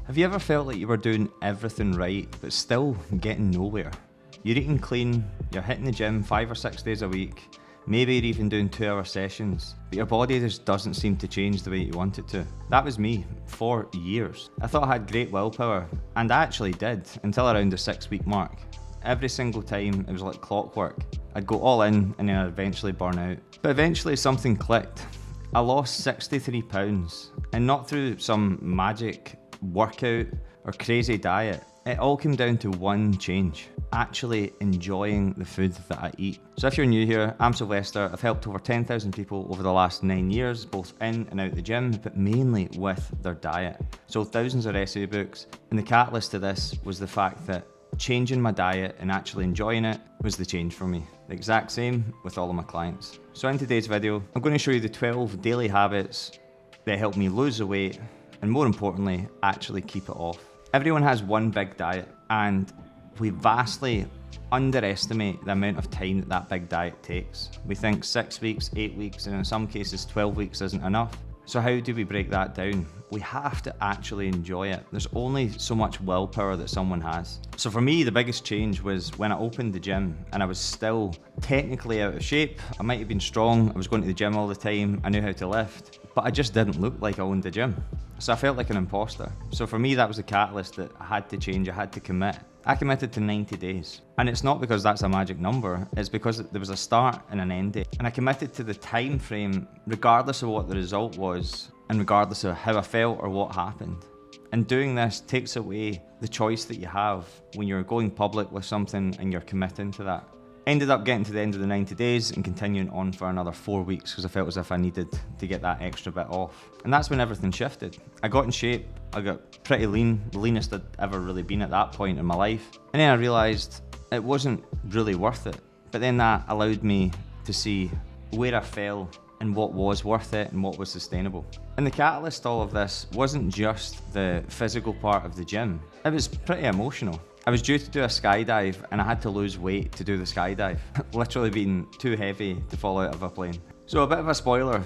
Have you ever felt like you were doing everything right, but still getting nowhere? You're eating clean, you're hitting the gym 5 or 6 days a week, maybe you're even doing 2-hour sessions, but your body just doesn't seem to change the way you want it to. That was me for years. I thought I had great willpower, and I actually did, until around the 6-week mark. Every single time it was like clockwork. I'd go all in and then I'd eventually burn out. But eventually something clicked. I lost 63 pounds, and not through some magic workout or crazy diet. It all came down to one change: actually enjoying the food that I eat. So if you're new here, I'm Sylvester. I've helped over 10,000 people over the last 9 years, both in and out the gym, but mainly with their diet. Sold thousands of recipe books, and the catalyst to this was the fact that changing my diet and actually enjoying it was the change for me. The exact same with all of my clients. So in today's video, I'm going to show you the 12 daily habits that help me lose the weight, and more importantly, actually keep it off. Everyone has one big diet, and we vastly underestimate the amount of time that that big diet takes. We think 6 weeks, 8 weeks, and in some cases 12 weeks isn't enough. So how do we break that down? We have to actually enjoy it. There's only so much willpower that someone has. So for me, the biggest change was when I opened the gym, and I was still technically out of shape. I might have been strong, I was going to the gym all the time, I knew how to lift, but I just didn't look like I owned the gym. So I felt like an imposter. So for me, that was the catalyst that I had to change, I had to commit. I committed to 90 days. And it's not because that's a magic number, it's because there was a start and an end date. And I committed to the time frame regardless of what the result was, and regardless of how I felt or what happened. And doing this takes away the choice that you have when you're going public with something and you're committing to that. Ended up getting to the end of the 90 days and continuing on for another 4 weeks because I felt as if I needed to get that extra bit off. And that's when everything shifted. I got in shape, I got pretty lean, the leanest I'd ever really been at that point in my life. And then I realised it wasn't really worth it. But then that allowed me to see where I fell and what was worth it and what was sustainable. And the catalyst to all of this wasn't just the physical part of the gym, it was pretty emotional. I was due to do a skydive and I had to lose weight to do the skydive. Literally being too heavy to fall out of a plane. So a bit of a spoiler,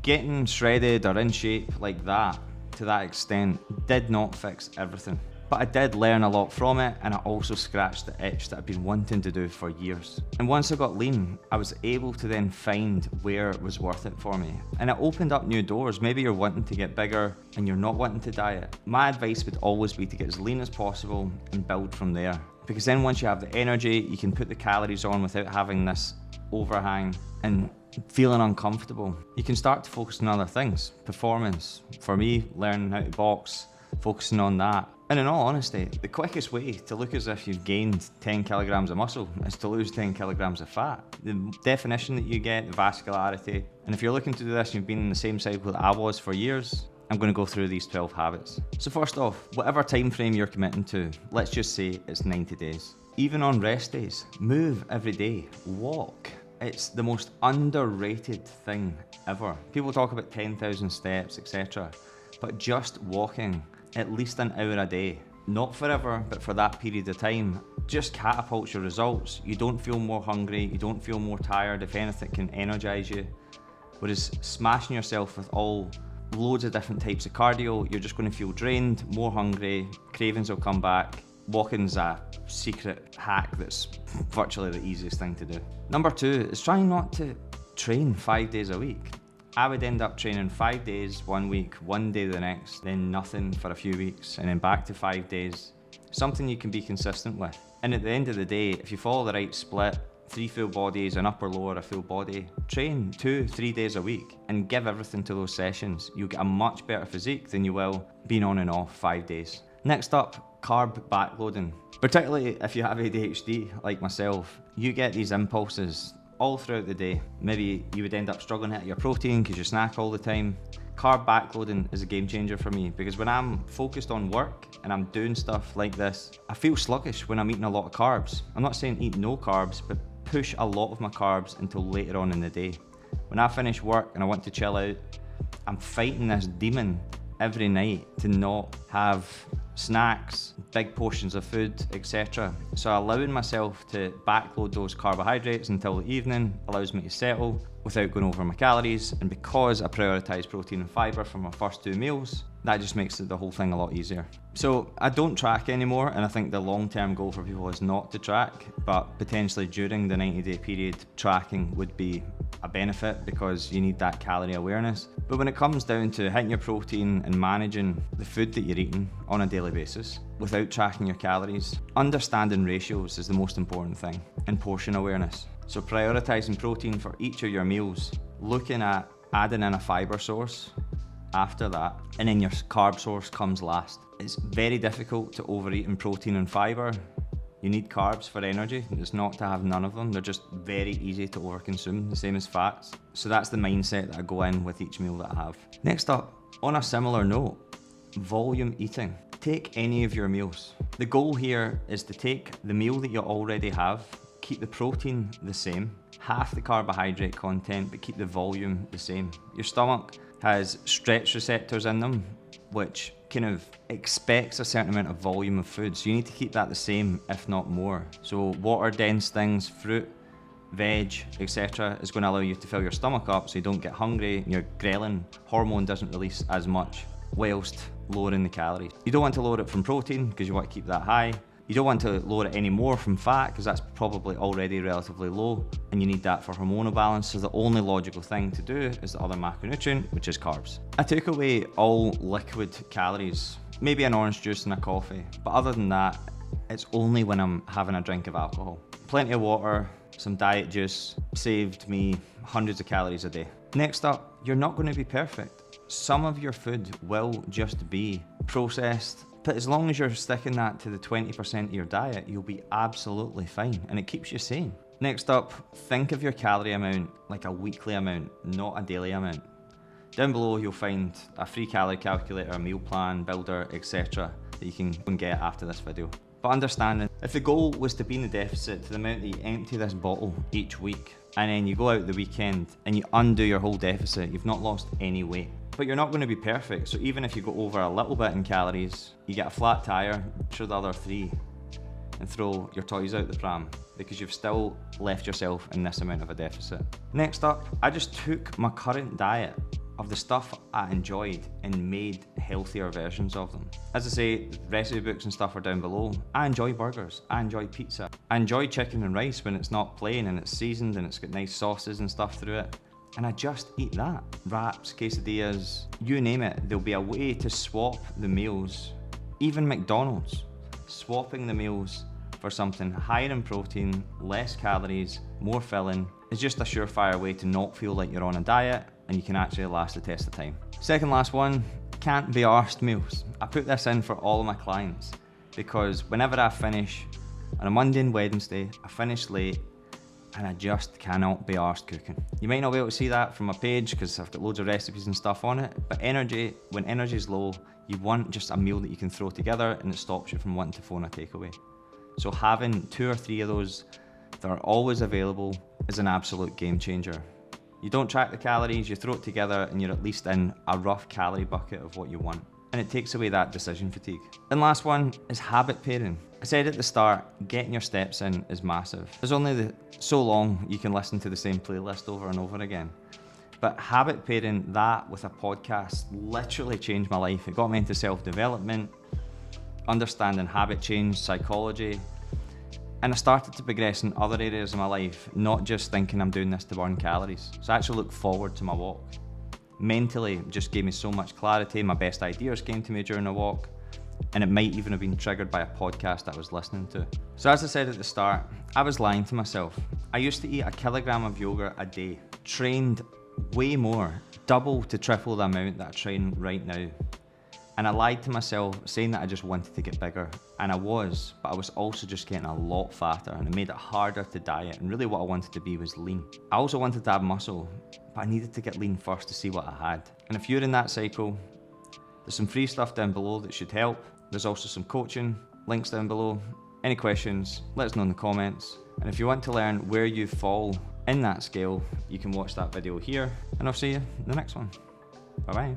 getting shredded or in shape like that, to that extent, did not fix everything. But I did learn a lot from it, and I also scratched the itch that I've been wanting to do for years. And once I got lean, I was able to then find where it was worth it for me. And it opened up new doors. Maybe you're wanting to get bigger and you're not wanting to diet. My advice would always be to get as lean as possible and build from there. Because then once you have the energy, you can put the calories on without having this overhang and feeling uncomfortable. You can start to focus on other things. Performance. For me, learning how to box, focusing on that. And in all honesty, the quickest way to look as if you've gained 10 kilograms of muscle is to lose 10 kilograms of fat. The definition that you get, the vascularity, and if you're looking to do this and you've been in the same cycle that I was for years, I'm going to go through these 12 habits. So first off, whatever time frame you're committing to, let's just say it's 90 days. Even on rest days, move every day, walk. It's the most underrated thing ever. People talk about 10,000 steps, etc. But just walking at least an hour a day, not forever, but for that period of time, just catapults your results. You don't feel more hungry, you don't feel more tired. If anything, it can energize you. Whereas smashing yourself with loads of different types of cardio, you're just going to feel drained, more hungry, cravings will come back. Walking's a secret hack that's virtually the easiest thing to do. Number 2 is trying not to train 5 days a week. I would end up training 5 days 1 week, 1 day the next, then nothing for a few weeks, and then back to 5 days. Something you can be consistent with. And at the end of the day, if you follow the right split, 3 full bodies, an upper lower, a full body, train 2-3 days a week and give everything to those sessions. You'll get a much better physique than you will being on and off 5 days. Next up, carb backloading. Particularly if you have ADHD like myself, you get these impulses all throughout the day. Maybe you would end up struggling to hit your protein because you snack all the time. Carb backloading is a game changer for me because when I'm focused on work and I'm doing stuff like this, I feel sluggish when I'm eating a lot of carbs. I'm not saying eat no carbs, but push a lot of my carbs until later on in the day. When I finish work and I want to chill out, I'm fighting this demon every night to not have snacks, big portions of food, etc. So allowing myself to backload those carbohydrates until the evening allows me to settle, without going over my calories, and because I prioritise protein and fibre for my first 2 meals, that just makes the whole thing a lot easier. So I don't track anymore, and I think the long-term goal for people is not to track, but potentially during the 90-day period, tracking would be a benefit because you need that calorie awareness. But when it comes down to hitting your protein and managing the food that you're eating on a daily basis without tracking your calories, understanding ratios is the most important thing, and portion awareness. So prioritising protein for each of your meals, looking at adding in a fibre source after that, and then your carb source comes last. It's very difficult to overeat in protein and fibre. You need carbs for energy. It's not to have none of them. They're just very easy to overconsume, the same as fats. So that's the mindset that I go in with each meal that I have. Next up, on a similar note, volume eating. Take any of your meals. The goal here is to take the meal that you already have, keep the protein the same, half the carbohydrate content, but keep the volume the same. Your stomach has stretch receptors in them, which kind of expects a certain amount of volume of food. So you need to keep that the same, if not more. So water dense things, fruit, veg, etc. is going to allow you to fill your stomach up so you don't get hungry, and your ghrelin hormone doesn't release as much, whilst lowering the calories. You don't want to lower it from protein because you want to keep that high. You don't want to lower it any more from fat because that's probably already relatively low, and you need that for hormonal balance. So the only logical thing to do is the other macronutrient, which is carbs. I took away all liquid calories, maybe an orange juice and a coffee, but other than that, it's only when I'm having a drink of alcohol. Plenty of water, some diet juice saved me hundreds of calories a day. Next up, you're not going to be perfect. Some of your food will just be processed, but as long as you're sticking that to the 20% of your diet, you'll be absolutely fine, and it keeps you sane. Next up, think of your calorie amount like a weekly amount, not a daily amount. Down below, you'll find a free calorie calculator, a meal plan, builder, etc. that you can go and get after this video. But understanding, if the goal was to be in the deficit to the amount that you empty this bottle each week, and then you go out the weekend and you undo your whole deficit, you've not lost any weight. But you're not going to be perfect, so even if you go over a little bit in calories, you get a flat tire, throw the other 3, and throw your toys out the pram, because you've still left yourself in this amount of a deficit. Next up, I just took my current diet of the stuff I enjoyed and made healthier versions of them. As I say, the recipe books and stuff are down below. I enjoy burgers, I enjoy pizza, I enjoy chicken and rice when it's not plain and it's seasoned and it's got nice sauces and stuff through it. And I just eat that. Wraps, quesadillas, you name it. There'll be a way to swap the meals. Even McDonald's, swapping the meals for something higher in protein, less calories, more filling, is just a surefire way to not feel like you're on a diet, and you can actually last the test of time. Second last one, can't be arsed meals. I put this in for all of my clients because whenever I finish on a Monday and Wednesday, I finish late, and I just cannot be arsed cooking. You might not be able to see that from my page because I've got loads of recipes and stuff on it, but energy, when energy is low, you want just a meal that you can throw together and it stops you from wanting to phone a takeaway. So having 2 or 3 of those that are always available is an absolute game changer. You don't track the calories, you throw it together and you're at least in a rough calorie bucket of what you want. And it takes away that decision fatigue. And last one is habit pairing. I said at the start, getting your steps in is massive. There's only so long you can listen to the same playlist over and over again. But habit pairing that with a podcast literally changed my life. It got me into self-development, understanding habit change, psychology, and I started to progress in other areas of my life, not just thinking I'm doing this to burn calories. So I actually look forward to my walk. Mentally, it just gave me so much clarity. My best ideas came to me during a walk, and it might even have been triggered by a podcast I was listening to. So as I said at the start, I was lying to myself. I used to eat 1 kilogram of yogurt a day, trained way more, double to triple the amount that I train right now. And I lied to myself saying that I just wanted to get bigger, and I was, but I was also just getting a lot fatter, and it made it harder to diet, and really what I wanted to be was lean. I also wanted to have muscle, but I needed to get lean first to see what I had. And if you're in that cycle, there's some free stuff down below that should help. There's also some coaching, links down below. Any questions, let us know in the comments. And if you want to learn where you fall in that scale, you can watch that video here, and I'll see you in the next one. Bye bye.